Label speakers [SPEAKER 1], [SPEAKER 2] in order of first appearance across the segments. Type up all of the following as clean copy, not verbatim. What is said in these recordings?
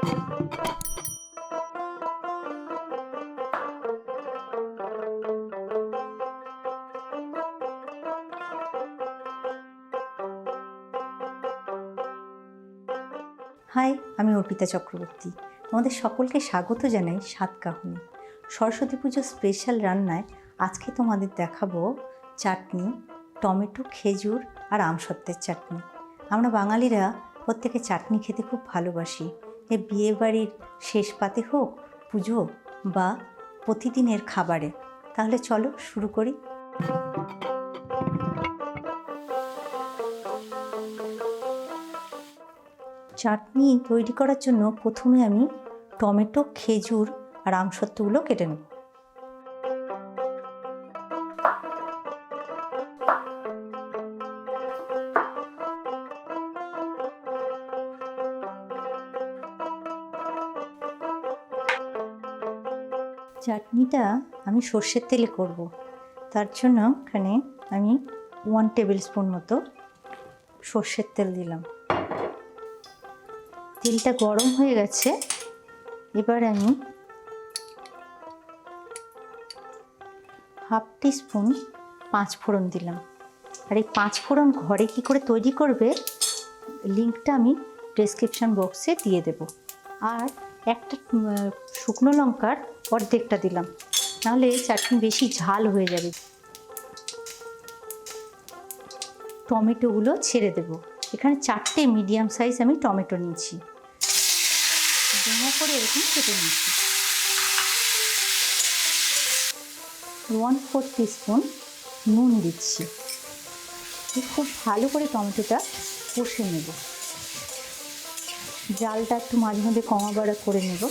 [SPEAKER 1] High, আমি অর্পিতা চক্রবর্তী। তোমাদের সকলকে স্বাগত জানাই স্বাদ কাহনি। সরস্বতী পুজোর স্পেশাল রান্নায় আজকে তোমাদের দেখাবো চাটনি, টমেটো, খেজুর আর আমসত্ত্বের চাটনি। আমরা বাঙালিরা প্রত্যেকে চাটনি খেতে খুব ভালোবাসি। এ বিয়েবাড়ির শেষ পাতে হোক, পুজো বা প্রতিদিনের খাবারে। তাহলে চলো শুরু করি। চাটনি তৈরি করার জন্য প্রথমে আমি টমেটো, খেজুর আর আমসত্ত্বগুলো কেটে নেব। চাটনিটা আমি সর্ষের তেলে করব। তার জন্য এখানে আমি 1 টেবিল স্পুন মতো সর্ষের তেল দিলাম। তেলটা গরম হয়ে গেছে। এবার আমি 1/2 টিস্পুন 5 ফোড়ন দিলাম। আর এই 5 ফোড়ন ঘরে কি করে তৈরি করবে লিঙ্কটা আমি ডেসক্রিপশন বক্সে দিয়ে দেব। আর একটা শুকনো লঙ্কার অর্ধেকটা দিলাম, নাহলে চাটনি বেশি ঝাল হয়ে যাবে। টমেটোগুলো ছেড়ে দেব। এখানে 4টে মিডিয়াম সাইজ আমি টমেটো নিয়েছি, ডুমো করে এরকম কেটে নিয়েছি। 1/4 টিস্পুন নুন দিচ্ছি। খুব ভালো করে টমেটোটা কষে নেব। জালটা একটু মাঝে মাঝে কমা বাড়া করে নেব,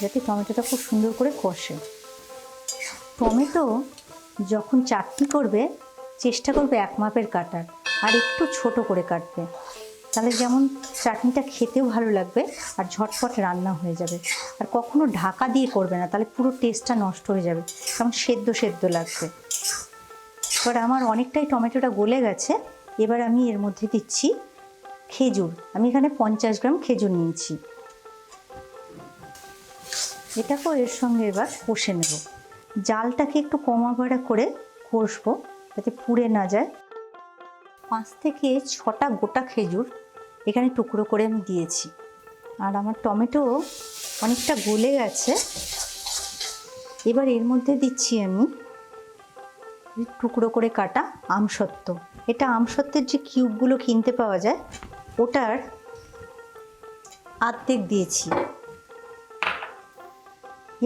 [SPEAKER 1] যাতে টমেটোটা খুব সুন্দর করে কষে। টমেটো যখন চাটনি করবে চেষ্টা করবে 1 মাপের কাটার, আর একটু ছোট করে কাটবে। তাহলে যেমন চাটনিটা খেতেও ভালো লাগবে আর ঝটপট রান্না হয়ে যাবে। আর কখনো ঢাকা দিয়ে করবে না, তাহলে পুরো টেস্টটা নষ্ট হয়ে যাবে, কারণ সেদ্ধ সেদ্ধ লাগবে। এবার আমার অনেকটাই টমেটোটা গলে গেছে। এবার আমি এর মধ্যে দিচ্ছি খেজুর। আমি এখানে 50 গ্রাম খেজুর নিয়েছি। এটাকেও এর সঙ্গে এবার কষে নেব। জালটাকে একটু কমা বাড়া করে কষবো, যাতে পুড়ে না যায়। 5 থেকে 6টা গোটা খেজুর এখানে টুকরো করে আমি দিয়েছি। আর আমার টমেটো অনেকটা গলে গেছে। এবার এর মধ্যে দিচ্ছি আমি টুকরো করে কাটা আমসত্ত্ব। এটা আমসত্ত্বের যে কিউবগুলো কিনতে পাওয়া যায়, ওটার অর্ধেক দিয়েছি।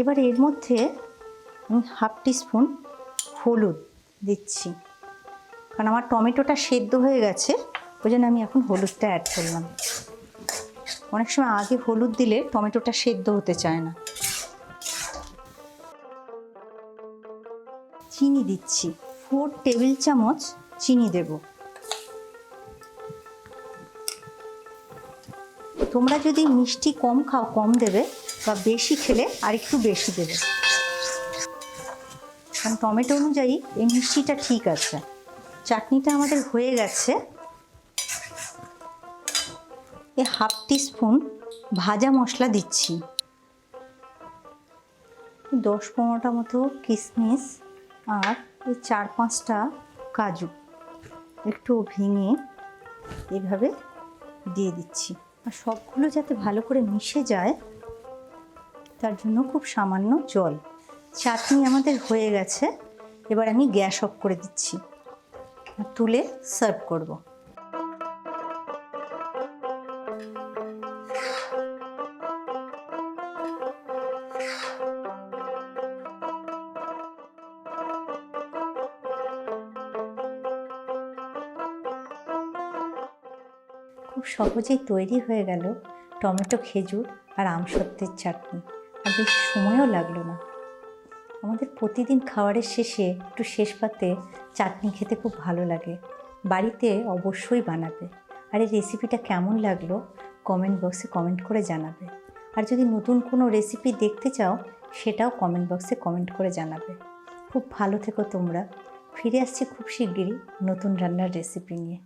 [SPEAKER 1] এবার এর মধ্যে আমি 1/2 টিস্পুন হলুদ দিচ্ছি, কারণ আমার টমেটোটা সেদ্ধ হয়ে গেছে, ওই জন্য আমি এখন হলুদটা অ্যাড করলাম। অনেক সময় আগে হলুদ দিলে টমেটোটা সেদ্ধ হতে চায় না। চিনি দিচ্ছি, 4 টেবিল চামচ চিনি দেব। তোমরা যদি মিষ্টি কম খাও কম দেবে, বা বেশি খেলে আর একটু বেশি দেবে, কারণ টমেটো অনুযায়ী এই মিষ্টিটা ঠিক আছে। চাটনিটা আমাদের হয়ে গেছে। 1/2 টিস্পুন ভাজা মশলা দিচ্ছি। 10-15টা মতো কিশমিশ আর এই 4-5টা কাজু একটু ভেঙে এভাবে দিয়ে দিচ্ছি। আর সবগুলো যাতে ভালো করে মিশে যায়, তার জন্য খুব সামান্য জল। চাটনি আমাদের হয়ে গেছে। এবার আমি গ্যাস অফ করে দিচ্ছি আর তুলে সার্ভ করব। খুব সহজেই তৈরি হয়ে গেল টমেটো, খেজুর আর আমসত্ত্বের চাটনি। আর বেশি সময়ও লাগলো না। আমাদের প্রতিদিন খাবারের শেষে একটু শেষ পাতে চাটনি খেতে খুব ভালো লাগে। বাড়িতে অবশ্যই বানাবে। আর এই রেসিপিটা কেমন লাগলো কমেন্ট বক্সে কমেন্ট করে জানাবে। আর যদি নতুন কোনো রেসিপি দেখতে চাও, সেটাও কমেন্ট বক্সে কমেন্ট করে জানাবে। খুব ভালো থেকো তোমরা। ফিরে আসছি খুব শিগগিরই নতুন রান্নার রেসিপি নিয়ে।